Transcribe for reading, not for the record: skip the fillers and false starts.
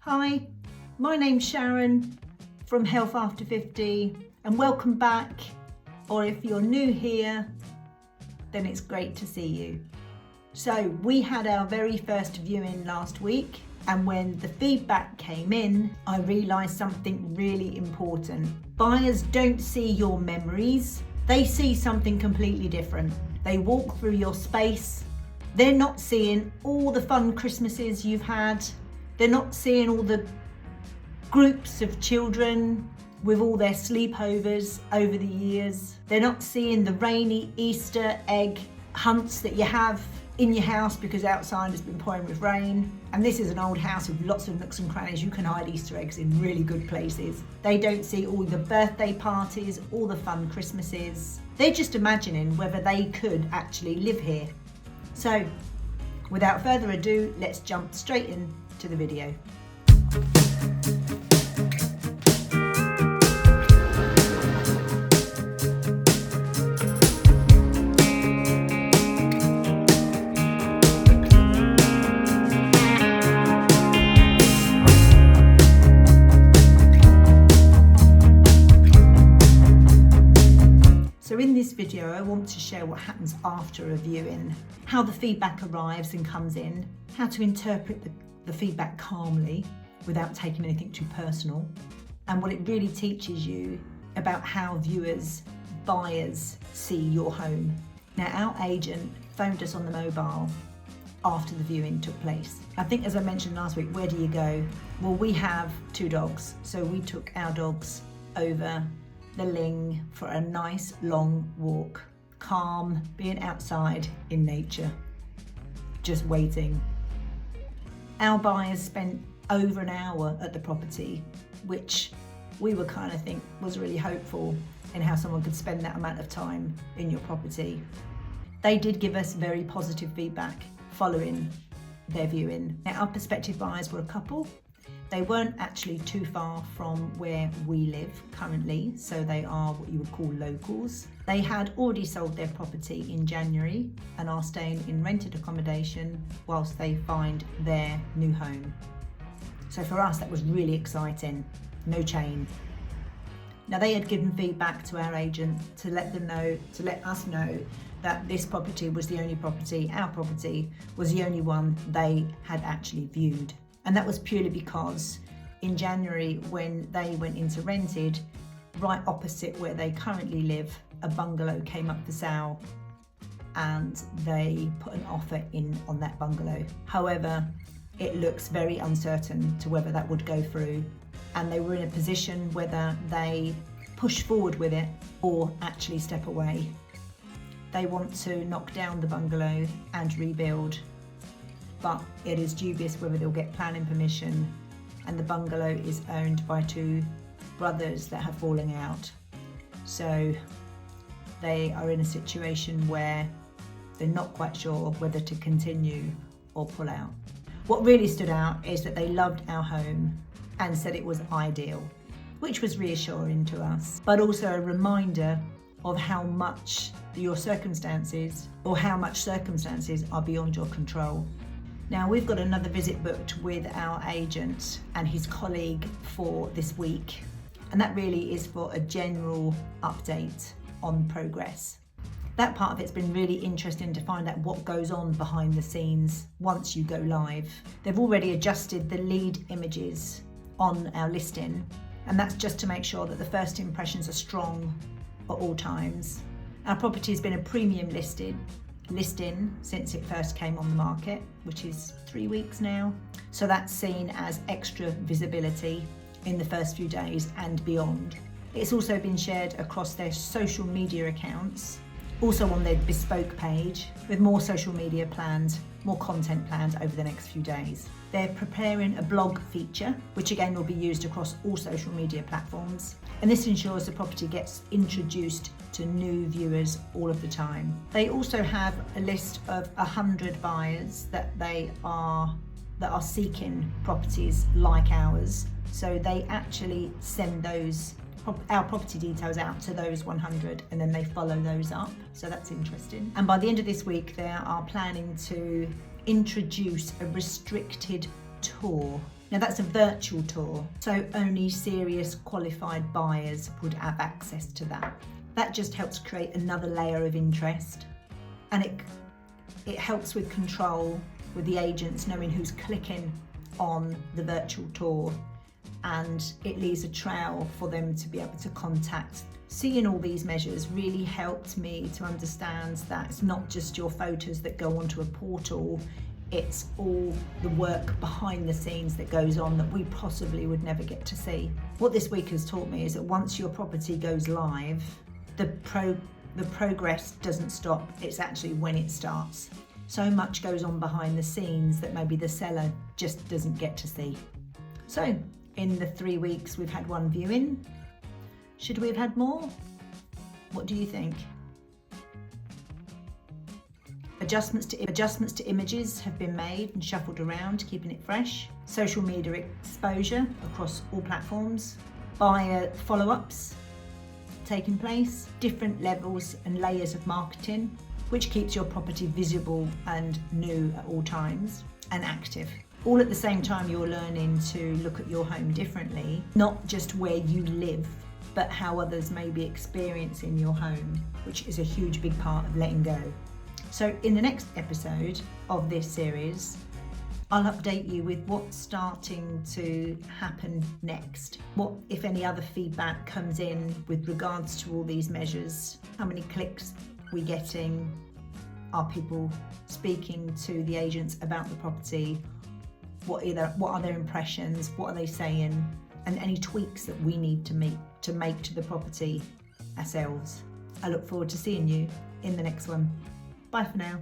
Hi, my name's Sharon from Health After 50 and welcome back, or if you're new here, then it's great to see you. So we had our very first viewing last week, and when the feedback came in, I realised something really important. Buyers don't see your memories, they see something completely different. They walk through your space, they're not seeing all the fun Christmases you've had. They're not seeing all the groups of children with all their sleepovers over the years. They're not seeing the rainy Easter egg hunts that you have in your house because outside has been pouring with rain. And this is an old house with lots of nooks and crannies. You can hide Easter eggs in really good places. They don't see all the birthday parties, all the fun Christmases. They're just imagining whether they could actually live here. So without further ado, let's jump straight in to the video. So in this video, I want to share what happens after a viewing, how the feedback arrives and comes in, how to interpret the feedback calmly without taking anything too personal, and what it really teaches you about how buyers see your home. Now, our agent phoned us on the mobile after the viewing took place. I think, as I mentioned last week, where do you go? Well, we have 2 dogs, so we took our dogs over the Ling for a nice long walk, calm, being outside in nature, just waiting. Our buyers spent over an hour at the property, which we were kind of think was really hopeful in how someone could spend that amount of time in your property. They did give us very positive feedback following their viewing. Now, our prospective buyers were a couple. They weren't actually too far from where we live currently, so they are what you would call locals. They had already sold their property in January and are staying in rented accommodation whilst they find their new home. So for us, that was really exciting. No chain. Now, they had given feedback to our agent to let us know that this property was the only property, our property was the only one they had actually viewed. And that was purely because in January, when they went into rented, right opposite where they currently live, a bungalow came up for sale and they put an offer in on that bungalow. However, it looks very uncertain to whether that would go through, and they were in a position whether they push forward with it or actually step away. They want to knock down the bungalow and rebuild, but it is dubious whether they'll get planning permission, and the bungalow is owned by 2 brothers that have fallen out. So they are in a situation where they're not quite sure whether to continue or pull out. What really stood out is that they loved our home and said it was ideal, which was reassuring to us, but also a reminder of how much your circumstances are beyond your control. Now, we've got another visit booked with our agent and his colleague for this week, and that really is for a general update on progress. That part of it's been really interesting to find out what goes on behind the scenes once you go live. They've already adjusted the lead images on our listing, and that's just to make sure that the first impressions are strong at all times. Our property has been a premium listing since it first came on the market, which is 3 weeks now. So that's seen as extra visibility in the first few days and beyond. It's also been shared across their social media accounts, also on their bespoke page, with more social media planned, more content planned over the next few days. They're preparing a blog feature, which again will be used across all social media platforms. And this ensures the property gets introduced to new viewers all of the time. They also have a list of 100 buyers that are seeking properties like ours. So they actually send our property details out to those 100, and then they follow those up. So that's interesting. And by the end of this week, they are planning to introduce a restricted tour Now that's a virtual tour, so only serious qualified buyers would have access to that. That just helps create another layer of interest, and it helps with control, with the agents knowing who's clicking on the virtual tour, and it leaves a trail for them to be able to contact. Seeing all these measures really helped me to understand that it's not just your photos that go onto a portal, it's all the work behind the scenes that goes on that we possibly would never get to see. What this week has taught me is that once your property goes live, the progress doesn't stop, it's actually when it starts. So much goes on behind the scenes that maybe the seller just doesn't get to see. So, in the 3 weeks we've had one viewing. Should we have had more? What do you think? Adjustments to images have been made and shuffled around, keeping it fresh. Social media exposure across all platforms. Buyer follow-ups taking place. Different levels and layers of marketing, which keeps your property visible and new at all times and active. All at the same time you're learning to look at your home differently, not just where you live, but how others may be experiencing your home, which is a huge big part of letting go. So in the next episode of this series, I'll update you with what's starting to happen next. What, if any, other feedback comes in with regards to all these measures? How many clicks we're getting? Are people speaking to the agents about the property? What are their impressions? What are they saying? And any tweaks that we need to make to the property ourselves. I look forward to seeing you in the next one. Bye for now.